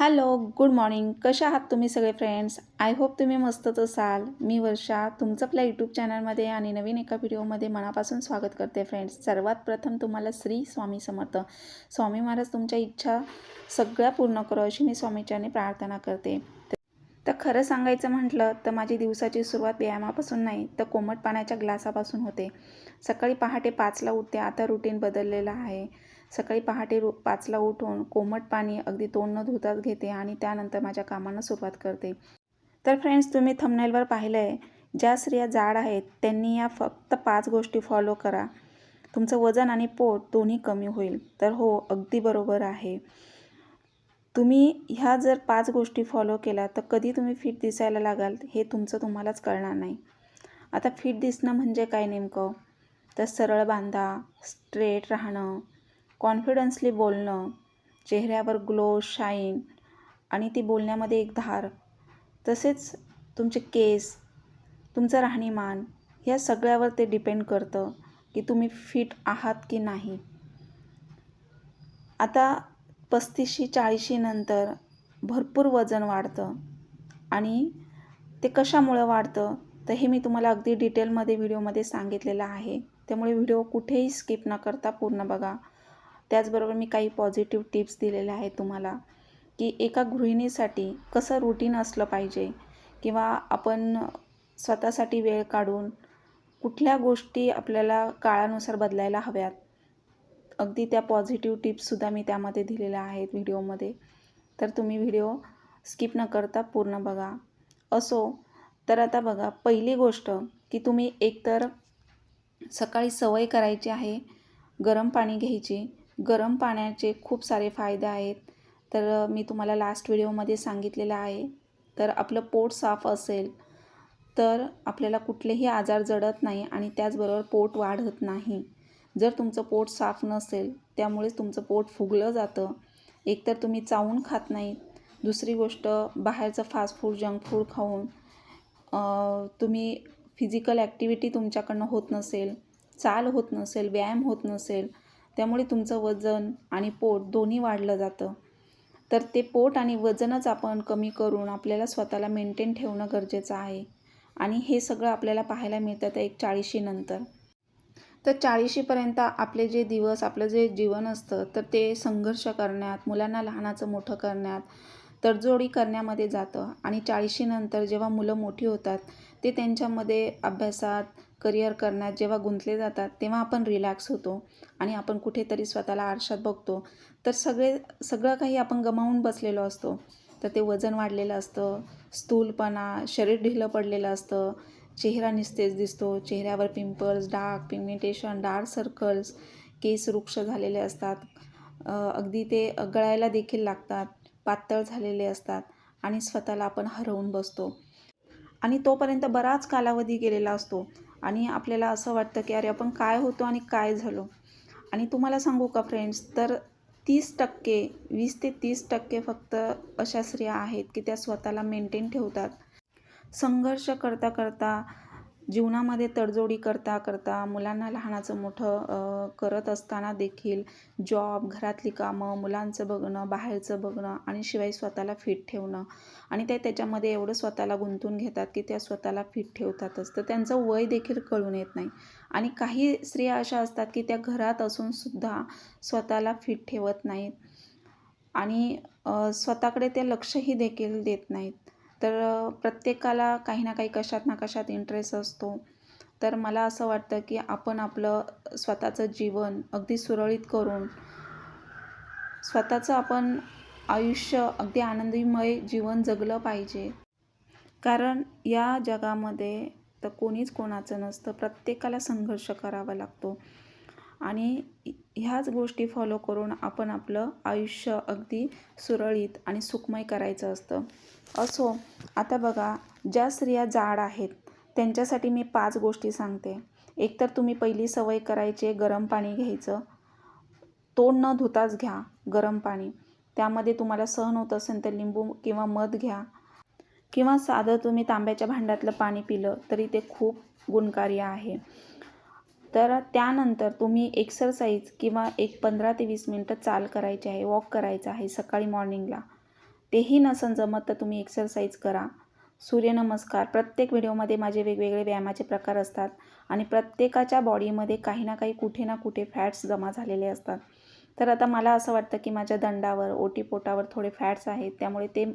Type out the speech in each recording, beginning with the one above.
Hello, good morning. कशा आहात तुम्ही सगळे फ्रेंड्स? आय होप तुम्ही मस्तच असाल. मी वर्षा तुमचं आपल्या यूट्यूब चॅनलमध्ये आणि नवीन एका व्हिडिओमध्ये मनापासून स्वागत करते फ्रेंड्स. सर्वात प्रथम तुम्हाला श्री स्वामी समर्थ. स्वामी महाराज तुमच्या इच्छा सगळ्या पूर्ण करो अशी मी स्वामीचरणी प्रार्थना करते. तर खरं सांगायचं म्हटलं तर माझी दिवसाची सुरुवात व्यायामापासून नाही तर कोमट पाण्याच्या ग्लासापासून होते. सकाळी पहाटे 5ला उठते. आता रुटीन बदललेलं आहे. सकाळी पहाटे 5ला उठून कोमट पाणी अगदी तोंड न धुताच घेते आणि त्यानंतर माझ्या कामांना सुरुवात करते. तर फ्रेंड्स, तुम्ही थंबनेलवर पाहिलं आहे, ज्या स्त्रिया जाड आहेत त्यांनी या फक्त 5 गोष्टी फॉलो करा. तुमचं वजन आणि पोट दोन्ही कमी होईल. तर हो, अगदी बरोबर आहे. तुम्ही ह्या जर 5 गोष्टी फॉलो केल्या तर कधी तुम्ही फिट दिसायला लागाल हे तुम्हालाच कळणार नाही. आता फिट दिसणं म्हणजे काय नेमकं? तर सरळ बांधा, स्ट्रेट राहणं, कॉन्फिडन्सली बोलणं, चेहऱ्यावर ग्लो, शाईन आणि ती बोलण्यामध्ये एक धार, तसेच तुमचे केस, तुमचं राहणीमान या सगळ्यावर ते डिपेंड करतं की तुम्ही फिट आहात की नाही. आता 35-40 नंतर भरपूर वजन वाढतं आणि ते कशामुळं वाढतं तर हे मी तुम्हाला अगदी डिटेलमध्ये व्हिडिओमध्ये सांगितलेलं आहे. त्यामुळे व्हिडिओ कुठेही स्किप न करता पूर्ण बघा. त्याचबरोबर मी काही पॉझिटिव्ह टिप्स दिलेल्या आहेत तुम्हाला की एका गृहिणीसाठी कसं रुटीन असलं पाहिजे किंवा आपण स्वतःसाठी वेळ काढून कुठल्या गोष्टी आपल्याला काळानुसार बदलायला हव्यात. अगदी त्या पॉझिटिव्ह टिप्ससुद्धा मी त्यामध्ये दिलेल्या आहेत व्हिडिओमध्ये. तर तुम्ही व्हिडिओ स्किप न करता पूर्ण बघा. असो, तर आता बघा, पहिली गोष्ट की तुम्ही एकतर सकाळी सवय करायची आहे गरम पाणी घ्यायची. गरम पाण्याचे खूप सारे फायदे आहेत. तर मी तुम्हाला लास्ट व्हिडिओमध्ये सांगितलेलं आहे. तर आपलं पोट साफ असेल तर आपल्याला कुठलेही आजार जडत नाही आणि त्याचबरोबर पोट वाढत नाही. जर तुमचं पोट साफ नसेल त्यामुळेच तुमचं पोट फुगलं जातं. एकतर तुम्ही चावून खात नाहीत, दुसरी गोष्ट बाहेरचं फास्ट फूड, जंक फूड खाऊन तुम्ही फिजिकल ॲक्टिव्हिटी तुमच्याकडनं होत नसेल, चाल होत नसेल, व्यायाम होत नसेल, त्यामुळे तुमचं वजन आणि पोट दोन्ही वाढलं जातं. तर ते पोट आणि वजनच आपण कमी करून आपल्याला स्वतःला मेंटेन ठेवणं गरजेचं आहे आणि हे सगळं आपल्याला पाहायला मिळतं एक 40 नंतर. तर 40पर्यंत आपले जे दिवस, आपलं जे जीवन असतं तर ते संघर्ष करण्यात, मुलांना लहानाचं मोठं करण्यात, तडजोडी करण्यामध्ये जातं आणि 40 नंतर जेव्हा मुलं मोठी होतात ते त्यांच्यामध्ये अभ्यासात, करिअर करण्यात जेव्हा गुंतले जातात तेव्हा आपण रिलॅक्स होतो आणि आपण कुठेतरी स्वतःला आरशात बघतो तर सगळं काही आपण गमावून बसलेलो असतो. तर ते वजन वाढलेलं असतं, स्थूलपणा, शरीर ढिलं पडलेलं असतं, चेहरा निस्तेज दिसतो, चेहऱ्यावर pimples, dark pigmentation, dark circles, केस रुक्ष झालेले असतात, अगदी ते गळायला देखील लागतात, पातळ झालेले असतात आणि स्वतःला आपण हरवून बसतो आणि तोपर्यंत बराच कालावधी गेलेला असतो आणि आपल्याला असं वाटतं की अरे आपण काय होतो आणि काय झालो. आणि तुम्हाला सांगू का फ्रेंड्स, तर 30%, 20 ते 30% फक्त अशा स्त्रिया आहेत की त्या स्वतःला मेंटेन ठेवतात. संघर्ष करता करता, जीवनामध्ये तडजोडी करता करता, मुलांना लहानाचं मोठं करत असताना देखील जॉब, घरातली कामं, मुलांचं बघणं, बाहेरचं बघणं आणि शिवाय स्वतःला फिट ठेवणं आणि त्याच्यामध्ये एवढं स्वतःला गुंतून घेतात की त्या स्वतःला फिट ठेवतातच. तर त्यांचं वय देखील कळून येत नाही आणि काही स्त्रिया अशा असतात की त्या घरात असूनसुद्धा स्वतःला फिट ठेवत नाहीत आणि स्वतःकडे ते लक्षही देखील देत नाहीत. तर प्रत्येकाला काही ना काही कशात ना कशात इंटरेस्ट असतो. तर मला असं वाटतं की आपण आपलं स्वतःचं जीवन अगदी सुरळीत करून स्वतःचं आपण आयुष्य अगदी आनंदीमय जीवन जगलं पाहिजे. कारण या जगामध्ये तर कोणीच कोणाचं नसतं, प्रत्येकाला संघर्ष करावा लागतो आणि ह्याच गोष्टी फॉलो करून आपण आपलं आयुष्य अगदी सुरळीत आणि सुखमय करायचं असतं. असो, आता बघा, ज्या स्त्रिया जाड आहेत त्यांच्यासाठी मी 5 गोष्टी सांगते. एकतर तुम्ही पहिली सवय करायची, गरम पाणी घ्यायचं. तोंड न धुताच घ्या गरम पाणी. त्यामध्ये तुम्हाला सहन होत असेल तर लिंबू किंवा मध घ्या किंवा साधं तुम्ही तांब्याच्या भांड्यातलं पाणी पिलं तरी ते खूप गुणकारी आहे. तर त्यानंतर तुम्ही एक्सरसाइज किंवा एक 15 ते 20 मिनटं चाल करायची आहे, वॉक करायचं आहे सकाळी मॉर्निंगला. तेही नसन जमत तर तुम्ही एक्सरसाइज करा, सूर्यनमस्कार. प्रत्येक व्हिडिओमध्ये माझे वेगवेगळे व्यायामाचे प्रकार असतात आणि प्रत्येकाच्या बॉडीमध्ये काही ना काही कुठे ना कुठे फॅट्स जमा झालेले असतात. तर आता मला असं वाटतं की माझ्या दंडावर, ओटीपोटावर थोडे फॅट्स आहेत, त्यामुळे ते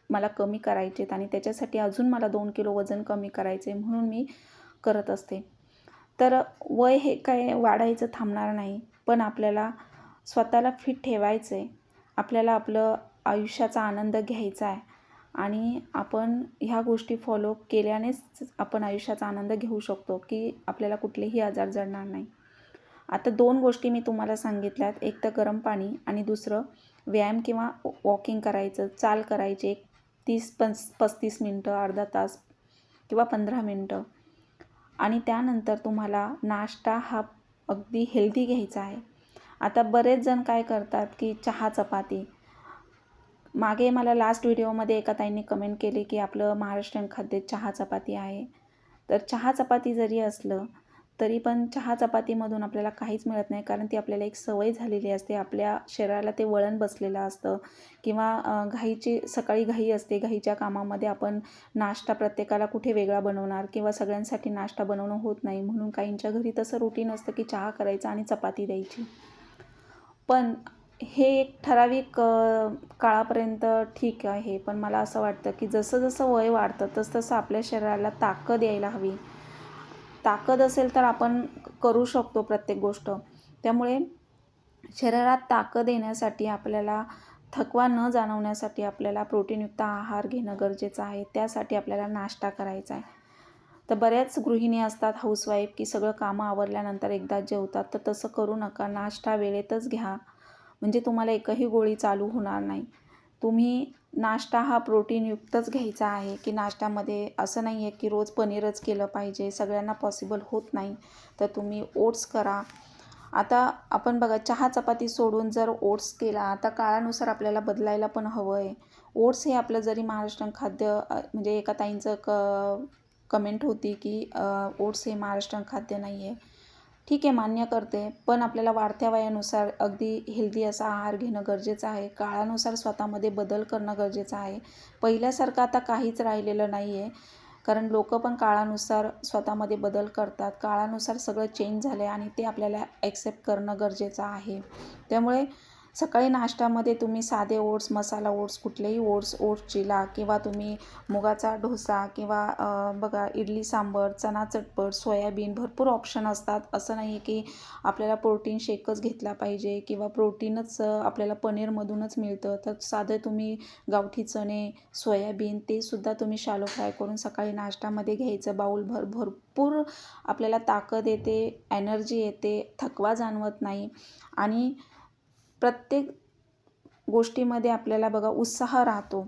मला कमी करायचे आहेत आणि त्याच्यासाठी अजून मला 2 किलो वजन कमी करायचे म्हणून मी करत असते. तर वय हे काय वाढायचं थांबणार नाही, पण आपल्याला स्वतःला फिट ठेवायचं आहे. आपल्याला आपलं आयुष्याचा आनंद घ्यायचा आहे आणि आपण ह्या गोष्टी फॉलो केल्यानेच आपण आयुष्याचा आनंद घेऊ शकतो की आपल्याला कुठलेही आजार जडणार नाही. आता 2 गोष्टी मी तुम्हाला सांगितल्यात, एक तर गरम पाणी आणि दुसरं व्यायाम किंवा वॉकिंग करायचं, चाल करायची एक 30-35 मिनटं, अर्धा तास किंवा 15 मिनटं. आणि त्यानंतर तुम्हाला नाश्ता हा अगदी हेल्दी घ्यायचा आहे. आता बरेच जण काय करतात की चहा चपाती. मागे मला लास्ट व्हिडिओमध्ये एका ताईंनी कमेंट केली की आपलं महाराष्ट्रीयन खाद्य चहा चपाती आहे. तर चहा चपाती जरी असलं तरी पण चहा चपातीमधून आपल्याला काहीच मिळत नाही, कारण ती आपल्याला एक सवय झालेली असते. आपल्या शरीराला ते वळण बसलेलं असतं किंवा घाईची सकाळी घाई असते. घाईच्या कामामध्ये आपण नाश्ता प्रत्येकाला कुठे वेगळा बनवणार किंवा सगळ्यांसाठी नाश्ता बनवणं होत नाही, म्हणून काहींच्या घरी तसं रुटीन असतं की चहा करायचा आणि चपाती द्यायची. पण हे एक ठराविक काळापर्यंत ठीक आहे, पण मला असं वाटतं की जसं जसं वय वाढतं तसं आपल्या शरीराला ताकद यायला हवी. ताकद असेल तर आपण करू शकतो प्रत्येक गोष्ट. त्यामुळे शरीरात ताकद येण्यासाठी आपल्याला थकवा न जाणवण्यासाठी आपल्याला प्रोटीनयुक्त आहार घेणं गरजेचं आहे. त्यासाठी आपल्याला नाश्ता करायचा आहे. तर बऱ्याच गृहिणी असतात, हाऊसवाईफ, की सगळं कामं आवरल्यानंतर एकदाच जेवतात. तर तसं करू नका. नाश्ता वेळेतच घ्या, म्हणजे तुम्हाला एकही गोळी चालू होणार नाही. तुम्ही नाश्ता हा प्रोटीनयुक्तच घ्यायचा आहे, की नाश्त्यामध्ये असं नाही आहे की रोज पनीरच केलं पाहिजे, सगळ्यांना पॉसिबल होत नाही. तर तुम्ही ओट्स करा. आता आपण बघा, चहा चपाती सोडून जर ओट्स केला, आता काळानुसार आपल्याला बदलायला पण हवं आहे. ओट्स हे आपलं जरी महाराष्ट्रीयन खाद्य म्हणजे एका ताईंचं कमेंट होती की ओट्स हे महाराष्ट्रीयन खाद्य नाही आहे. ठीक आहे, मान्य करते, पण आपल्याला वाढत्या वयानुसार अगदी हेल्दी असा आहार घेणं गरजेचं आहे. काळानुसार स्वतःमध्ये बदल करणं गरजेचं आहे. पहिल्यासारखं आता काहीच राहिलेलं नाही आहे, कारण लोकं पण काळानुसार स्वतःमध्ये बदल करतात. काळानुसार सगळं चेंज झालं आहे आणि ते आपल्याला ॲक्सेप्ट करणं गरजेचं आहे. त्यामुळे सकाळी नाश्त्यामध्ये तुम्ही साधे ओट्स, मसाला ओट्स, कुठलेही ओट्स चिला किंवा तुम्ही मुगाचा डोसा किंवा बघा इडली सांबार, चणा चटपट, सोयाबीन, भरपूर ऑप्शन असतात. असं नाही आहे की आपल्याला प्रोटीन शेकच घेतला पाहिजे किंवा प्रोटीनच आपल्याला पनीरमधूनच मिळतं. तर साधं तुम्ही गावठी चणे, सोयाबीन ते सुद्धा तुम्ही शॅलो फ्राय करून सकाळी नाश्त्यामध्ये घ्यायचं बाउलभर. भरपूर आपल्याला ताकद येते, एनर्जी येते, थकवा जाणवत नाही आणि प्रत्येक गोष्टीमध्ये आपल्याला बघा उत्साह राहतो.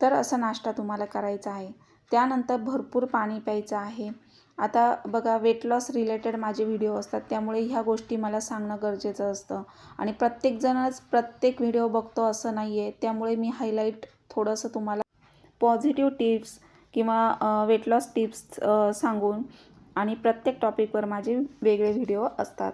तर असा नाश्ता तुम्हाला करायचा आहे. त्यानंतर भरपूर पाणी प्यायचं आहे. आता बघा, वेट लॉस रिलेटेड माझे व्हिडिओ असतात, त्यामुळे ह्या गोष्टी मला सांगणं गरजेचं असतं आणि प्रत्येकजणच प्रत्येक व्हिडिओ बघतो असं नाही आहे. त्यामुळे मी हायलाईट थोडंसं तुम्हाला पॉझिटिव्ह टिप्स किंवा वेट लॉस टिप्स सांगून आणि प्रत्येक टॉपिकवर माझे वेगळे व्हिडिओ असतात.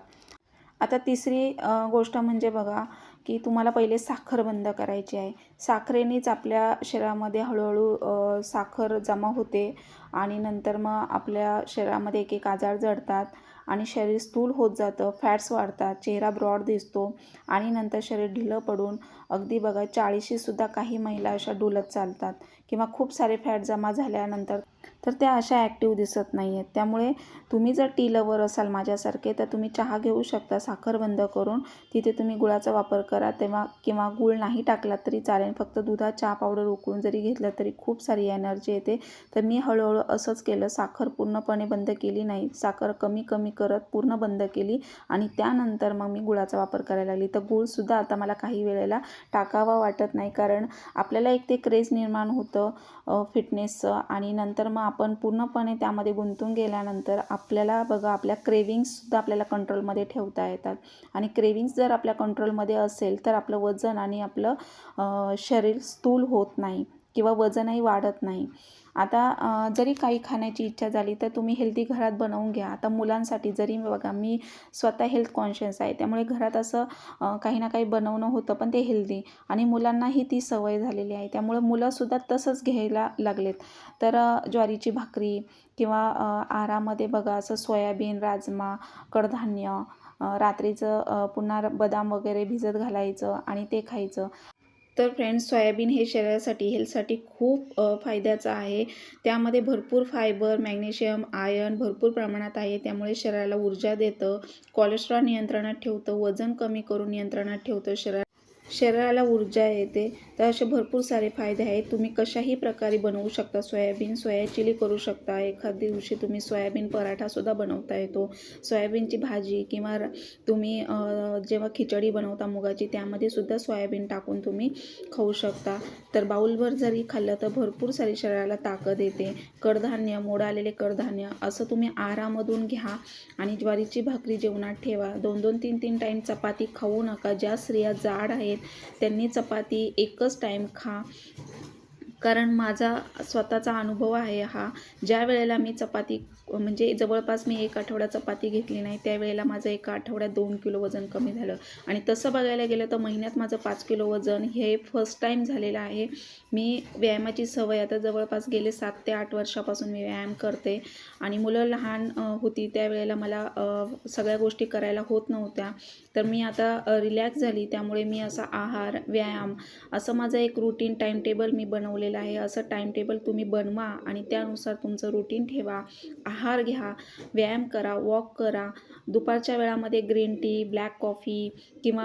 आता तिसरी गोष्ट म्हणजे बघा, की तुम्हाला पहिले साखर बंद करायची आहे. साखरेनेच आपल्या शरीरामध्ये हळूहळू साखर जमा होते आणि नंतर मग आपल्या शरीरामध्ये एक एक आजार जडतात आणि शरीर स्थूल होत जातं, फॅट्स वाढतात, चेहरा ब्रॉड दिसतो आणि नंतर शरीर ढिलं पडून अगदी बघा 40शीसुद्धा काही महिला अशा डुलत चालतात किंवा खूप सारे फॅट जमा झाल्यानंतर तर त्या अशा ॲक्टिव्ह दिसत नाही आहेत. त्यामुळे तुम्ही जर टी लवर असाल माझ्यासारखे, तर तुम्ही चहा घेऊ शकता साखर बंद करून. तिथे तुम्ही गुळाचा वापर करा तेव्हा, किंवा गूळ नाही टाकलात तरी चालेल, फक्त दुधात चहा पावडर उकळून जरी घेतलं तरी खूप सारी एनर्जी येते. तर मी हळूहळू असंच केलं, साखर पूर्णपणे बंद केली नाही, साखर कमी कमी करत पूर्ण बंद केली आणि त्यानंतर मग मी गुळाचा वापर करायला लागली. तर गूळसुद्धा आता मला काही वेळेला टाकावा वाटत नाही, कारण आपल्याला एक ते क्रेज निर्माण होतं फिटनेसचं आणि नंतर मग आपण पूर्णपणे त्यामध्ये गुंतून गेल्यानंतर आपल्याला बघा आपल्या क्रेविंग्ससुद्धा आपल्याला कंट्रोलमध्ये ठेवता येतात आणि क्रेविंग्स जर आपल्या कंट्रोलमध्ये असेल तर आपलं वजन आणि आपलं शरीर स्थूल होत नाही किंवा वजनही वाढत नाही. आता जरी काही खाण्याची इच्छा झाली तर तुम्ही हेल्दी घरात बनवून घ्या. आता मुलांसाठी जरी बघा, मी स्वतः हेल्थ कॉन्शियस आहे, त्यामुळे घरात असं काही ना काही बनवणं होतं, पण ते हेल्दी, आणि मुलांनाही ती सवय झालेली आहे. त्यामुळे मुलंसुद्धा तसंच घ्यायला लागलेत. तर ज्वारीची भाकरी किंवा आहारामध्ये बघा असं सोयाबीन, राजमा, कडधान्य, रात्रीचं पुन्हा बदाम वगैरे भिजत घालायचं आणि ते खायचं. तर फ्रेंड्स, सोयाबीन हे शरीरासाठी, हेल्थसाठी खूप फायद्याचं आहे. त्यामध्ये भरपूर फायबर, मॅग्नेशियम, आयर्न भरपूर प्रमाणात आहे. त्यामुळे शरीराला ऊर्जा देतं, कोलेस्ट्रॉल नियंत्रणात ठेवतं, वजन कमी करून नियंत्रणात ठेवतं, शरीराला ऊर्जा येते. तर असे भरपूर सारे फायदे आहेत. तुम्ही कशाही प्रकारे बनवू शकता. सोया चिली करू शकता. एखाद्या दिवशी तुम्ही सोयाबीन पराठासुद्धा बनवता येतो. सोयाबीनची भाजी किंवा तुम्ही जेव्हा खिचडी बनवता मुगाची, त्यामध्ये सुद्धा सोयाबीन टाकून तुम्ही खाऊ शकता. तर बाउलभर जरी खाल्लं तर भरपूर सारी शरीराला ताकद येते. कडधान्य, मोड आलेले कडधान्य असं तुम्ही आहारामधून घ्या. आणि ज्वारीची भाकरी जेवणात ठेवा. 2-2, 3-3 टाईम चपाती खाऊ नका. ज्या स्त्रिया जाड आहेत त्यांनी चपाती एकच टाईम खा. कारण माझा स्वतःचा अनुभव आहे हा. ज्या वेळेला मी चपाती म्हणजे जवळपास मी 1 आठवडा चपाती घेतली नाही, त्यावेळेला माझं 1 आठवड्यात 2 किलो वजन कमी झालं. आणि तसं बघायला गेलं तर महिन्यात माझं 5 किलो वजन हे फर्स्ट टाईम झालेलं आहे. मी व्यायामाची सवय आता जवळपास गेले 7 ते 8 वर्षापासून मी व्यायाम करते. आणि मुलं लहान होती त्यावेळेला मला सगळ्या गोष्टी करायला होत नव्हत्या. तर मी आता रिलॅक्स झाली, त्यामुळे मी असा आहार, व्यायाम असं माझं एक रूटीन टाईम टेबल मी बनवलेलं आहे. असं टाईम टेबल तुम्ही बनवा आणि त्यानुसार तुमचं रूटीन ठेवा. आहार घ्या, व्यायाम करा, वॉक करा. दुपारच्या वेळामध्ये ग्रीन टी, ब्लॅक कॉफी किंवा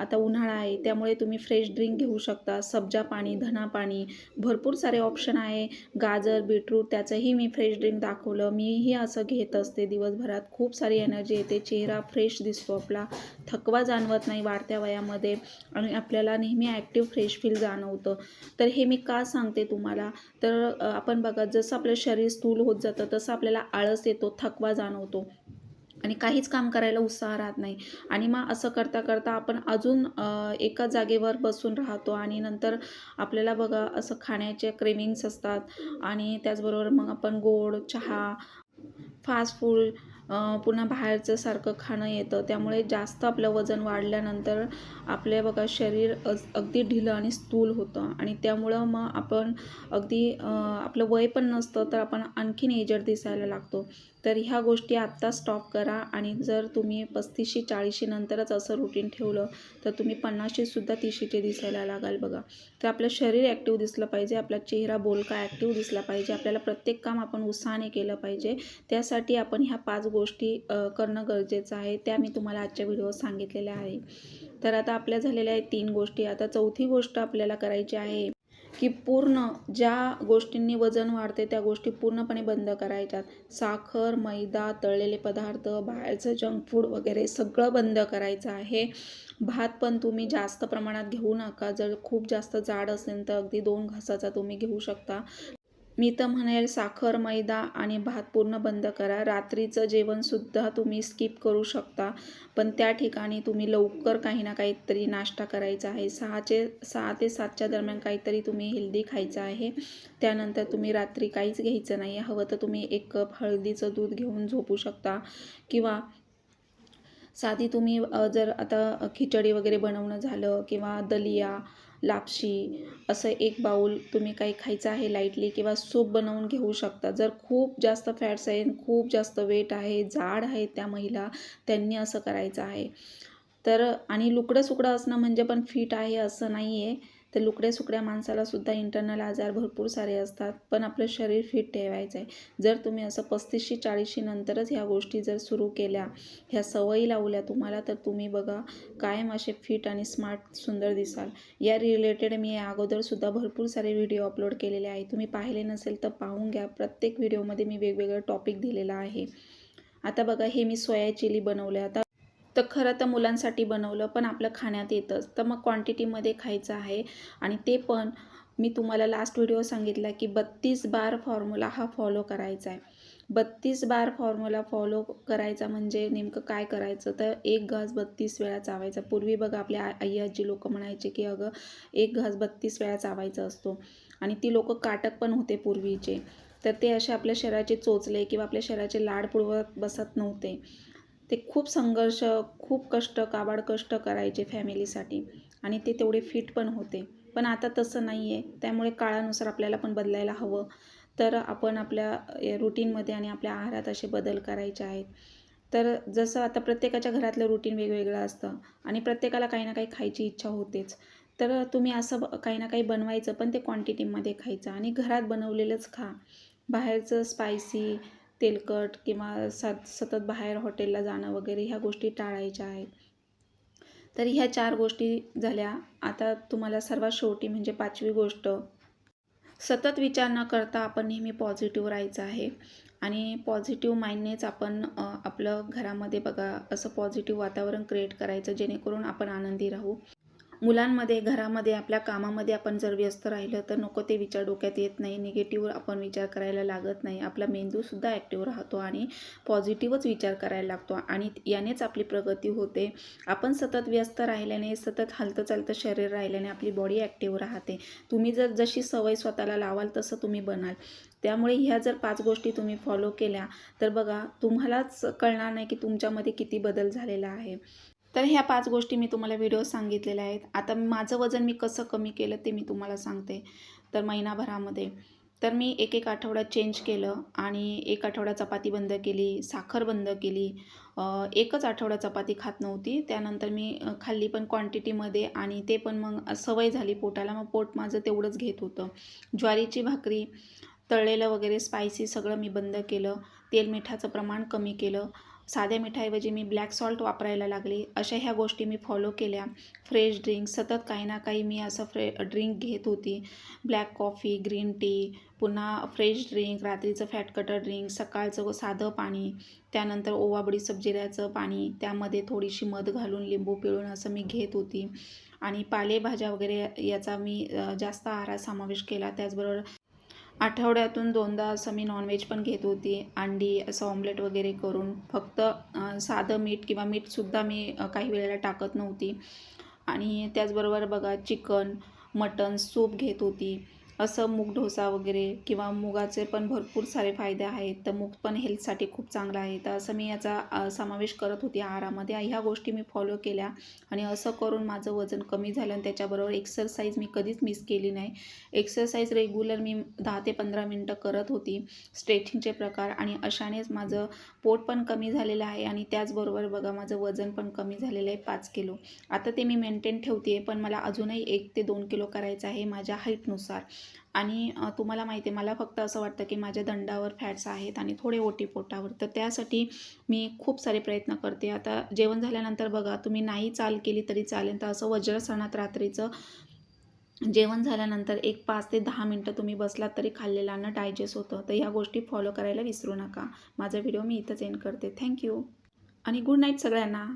आता उन्हाळा आहे त्यामुळे तुम्ही फ्रेश ड्रिंक घेऊ शकता. सब्जा पाणी, धना पाणी, भरपूर सारे ऑप्शन आहे. गाजर, बीटरूट त्याचंही मी फ्रेश ड्रिंक दाखवलं. मीही असं घेत असते दिवसभरात. खूप सारी एनर्जी येते, चेहरा फ्रेश दिसतो आपला, थकवा जाणवत नाही वाढत्या वयामध्ये, आणि आपल्याला नेहमी ॲक्टिव्ह फ्रेश फील जाणवतं. तर हे मी का सांगते तुम्हाला, तर आपण बघा जसं आपलं शरीर स्थूल होत जातं तसं आपल्याला आळस येतो, थकवा जाणवतो आणि काहीच काम करायला उत्साह राहत नाही. आणि मग असं करता करता आपण अजून एका जागेवर बसून राहतो आणि नंतर आपल्याला बघा असं खाण्याचे क्रेविंग्स असतात. आणि त्याचबरोबर मग आपण गोड चहा, फास्ट फूड, पुन्हा बाहेरचं सारखं खाणं येतं. त्यामुळे जास्त आपलं वजन वाढल्यानंतर आपले बघा शरीर अगदी ढिलं आणि स्थूल होतं. आणि त्यामुळं मग आपण अगदी आपलं वय पण नसतं तर आपण आणखीन एजड दिसायला लागतो. तर ह्या गोष्टी आत्ता स्टॉप करा. आणि जर तुम्ही 35-40 नंतरच असं रुटीन ठेवलं तर तुम्ही 50सुद्धा 30चे दिसायला लागाल बघा. तर आपलं शरीर ॲक्टिव्ह दिसलं पाहिजे, आपला चेहरा बोलका ॲक्टिव्ह दिसला पाहिजे, आपल्याला प्रत्येक काम आपण उत्साहाने केलं पाहिजे. त्यासाठी आपण ह्या 5 गोष्टी करणं गरजेचं आहे. त्या मी तुम्हाला आजच्या व्हिडिओत सांगितलेल्या आहे. तर आता आपल्या झालेल्या आहेत 3 गोष्टी. आता चौथी गोष्ट आपल्याला करायची आहे की पूर्ण ज्या गोष्टींनी वजन वाढते त्या गोष्टी पूर्णपणे बंद करायच्यात. साखर, मैदा, तळलेले पदार्थ, बाहेरचं जंक फूड वगैरे सगळं बंद करायचं आहे. भात पण तुम्ही जास्त प्रमाणात घेऊ नका. जर खूप जास्त जाड असेल तर अगदी 2 घासाचा तुम्ही घेऊ शकता. मी तर म्हणेल साखर, मैदा आणि भात पूर्ण बंद करा. रात्रीचं जेवणसुद्धा तुम्ही स्किप करू शकता. पण त्या ठिकाणी तुम्ही लवकर काही ना काहीतरी नाश्ता करायचा आहे. 6 ते 7च्या दरम्यान काहीतरी तुम्ही हेल्दी खायचं आहे. त्यानंतर तुम्ही रात्री काहीच घ्यायचं नाही. हवं तर तुम्ही 1 कप हळदीचं दूध घेऊन झोपू शकता. किंवा साधी तुम्ही जर आता खिचडी वगैरे बनवणं झालं किंवा दलिया, लापशी असं 1 बाऊल तुम्ही काही खायचं आहे लाईटली, किंवा सूप बनवून घेऊ शकता. जर खूप जास्त फॅट्स आहे, खूप जास्त वेट आहे, जाड आहेत त्या महिला, त्यांनी असं करायचं आहे. तर आणि लुकडं-सुकडं असणं म्हणजे पण फिट आहे असं नाही आहे. तर लुकड्या-सुकड्या माणसालासुद्धा इंटरनल आजार भरपूर सारे असतात. पण आपलं शरीर फिट ठेवायचं आहे. जर तुम्ही असं 35-40 नंतरच ह्या गोष्टी जर सुरू केल्या, ह्या सवयी लावल्या तुम्हाला, तर तुम्ही बघा कायम असे फिट आणि स्मार्ट सुंदर दिसाल. या रिलेटेड मी अगोदरसुद्धा भरपूर सारे व्हिडिओ अपलोड केलेले आहे. तुम्ही पाहिले नसेल तर पाहून घ्या. प्रत्येक व्हिडिओमध्ये मी वेगवेगळं टॉपिक दिलेला आहे. आता बघा हे मी सोया चिली बनवलं. आता तर खरं तर मुलांसाठी बनवलं, पण आपलं खाण्यात येतंच. तर मग क्वांटिटीमध्ये खायचं आहे. आणि ते पण मी तुम्हाला लास्ट व्हिडिओ सांगितला की 32 बार फॉर्म्युला हा फॉलो करायचा आहे. 32 बार फॉर्म्युला फॉलो करायचा म्हणजे नेमकं काय करायचं, तर 1 घास 32 वेळा चावायचा. पूर्वी बघा आपल्या आई आजी लोक म्हणायचे की अगं 1 घास 32 वेळा चावायचा असतो. आणि ती लोक काटक पण होते पूर्वीचे, तर ते असे आपल्या शरीराचे चोचले किंवा आपल्या शरीराचे लाड पुरवत बसत नव्हते. ते खूप संघर्ष, खूप कष्ट, काबाड कष्ट करायचे फॅमिलीसाठी आणि ते तेवढे फिट पण होते. पण आता तसं नाही आहे. त्यामुळे काळानुसार आपल्याला पण बदलायला हवं. तर आपण आपल्या रुटीनमध्ये आणि आपल्या आहारात असे बदल करायचे आहेत. तर जसं आता प्रत्येकाच्या घरातलं रुटीन वेगवेगळं असतं आणि प्रत्येकाला काही ना काही खायची इच्छा होतेच. तर तुम्ही असं काही ना काही बनवायचं, पण ते क्वांटिटीमध्ये खायचं आणि घरात बनवलेलंच खा. बाहेरचं स्पायसी, तेलकट किंवा सतत बाहेर हॉटेलला जाणं वगैरे ह्या गोष्टी टाळायच्या आहेत. तर ह्या 4 गोष्टी झाल्या. आता तुम्हाला सर्वात शेवटी म्हणजे 5वी गोष्ट, सतत विचार न करता आपण नेहमी पॉझिटिव्ह राहायचं आहे आणि पॉझिटिव्ह माइंडनेच आपण आपलं घरामध्ये बघा असं पॉझिटिव्ह वातावरण क्रिएट करायचं, जेणेकरून आपण आनंदी राहू. मुलांमध्ये, घरामध्ये, आपल्या कामामध्ये आपण जर व्यस्त राहिलं तर नको ते विचार डोक्यात येत नाही. निगेटिव्ह आपण विचार करायला लागत नाही. आपला मेंदूसुद्धा ॲक्टिव्ह राहतो आणि पॉझिटिव्हच विचार करायला लागतो आणि यानेच आपली प्रगती होते. आपण सतत व्यस्त राहिल्याने, सतत हलतं चालतं शरीर राहिल्याने आपली बॉडी ॲक्टिव्ह राहते. तुम्ही जर जशी सवय स्वतःला लावाल तसं तुम्ही बनाल. त्यामुळे ह्या जर 5 गोष्टी तुम्ही फॉलो केल्या तर बघा तुम्हालाच कळणार नाही की तुमच्यामध्ये किती बदल झालेला आहे. तर ह्या 5 गोष्टी मी तुम्हाला व्हिडिओ सांगितलेल्या आहेत. आता माझं वजन मी कसं कमी केलं ते मी तुम्हाला सांगते. तर महिनाभरामध्ये तर मी एक आठवडा चेंज केलं आणि 1 आठवडा चपाती बंद केली, साखर बंद केली. एकच आठवडा चपाती खात नव्हती. त्यानंतर मी खाल्ली पण क्वांटिटीमध्ये आणि ते पण मग सवय झाली पोटाला. मग पोट माझं तेवढंच घेत होतं. ज्वारीची भाकरी, तळलेलं वगैरे स्पायसी सगळं मी बंद केलं. तेल मिठाचं प्रमाण कमी केलं. साध्या मिठाऐवजी मी ब्लॅक सॉल्ट वापरायला लागले. अशा ह्या गोष्टी मी फॉलो केल्या. फ्रेश ड्रिंक सतत काही ना काही मी असं ड्रिंक घेत होती. ब्लॅक कॉफी, ग्रीन टी, पुन्हा फ्रेश ड्रिंक, रात्रीचं फॅट कटर ड्रिंक, सकाळचं साधं पाणी, त्यानंतर ओवा बडीशेप जिऱ्याचं पाणी, त्यामध्ये थोडीशी मध घालून लिंबू पिळून असं मी घेत होती आणि पालेभाज्या वगैरे याचा मी जास्त आहारात समावेश केला. त्याचबरोबर आठवड्यातून 2दा असं मी नॉनव्हेज पण घेत होती. अंडी असं ऑमलेट वगैरे करून, फक्त साधं मीठ किंवा मीठसुद्धा मी काही वेळेला टाकत नव्हती. आणि त्याचबरोबर बघा चिकन, मटण, सूप घेत होती. असं मूग डोसा वगैरे किंवा मुगाचे पण भरपूर सारे फायदे आहेत. तर मूग पण हेल्थसाठी खूप चांगलं आहे. तर असं मी याचा समावेश करत होती आहारामध्ये. ह्या गोष्टी मी फॉलो केल्या आणि असं करून माझं वजन कमी झालं आणि त्याच्याबरोबर एक्सरसाइज मी कधीच मिस केली नाही. एक्सरसाइज रेग्युलर मी 10 ते 15 मिनटं करत होती. स्ट्रेचिंगचे प्रकार आणि अशानेच माझं पोट पण कमी झालेलं आहे आणि त्याचबरोबर बघा माझं वजन पण कमी झालेलं आहे 5 किलो. आता ते मी मेंटेन ठेवते पण मला अजूनही 1 ते 2 किलो करायचं आहे माझ्या हाईटनुसार. आणि तुम्हाला माहिती आहे मला फक्त असं वाटतं की माझ्या दंडावर फॅट्स आहेत आणि थोडे ओटीपोटावर, तर त्यासाठी मी खूप सारे प्रयत्न करते. आता जेवण झाल्यानंतर बघा तुम्ही नाही चाल केली तरी चालेल, तर असं वज्रासनात रात्रीचं जेवण झाल्यानंतर 5 ते 10 मिनटं तुम्ही बसलात तरी खाल्लेलं अन्न डायजेस्ट होतं. तर ह्या गोष्टी फॉलो करायला विसरू नका. माझा व्हिडिओ मी इथंच एंड करते. थँक्यू आणि गुड नाईट सगळ्यांना.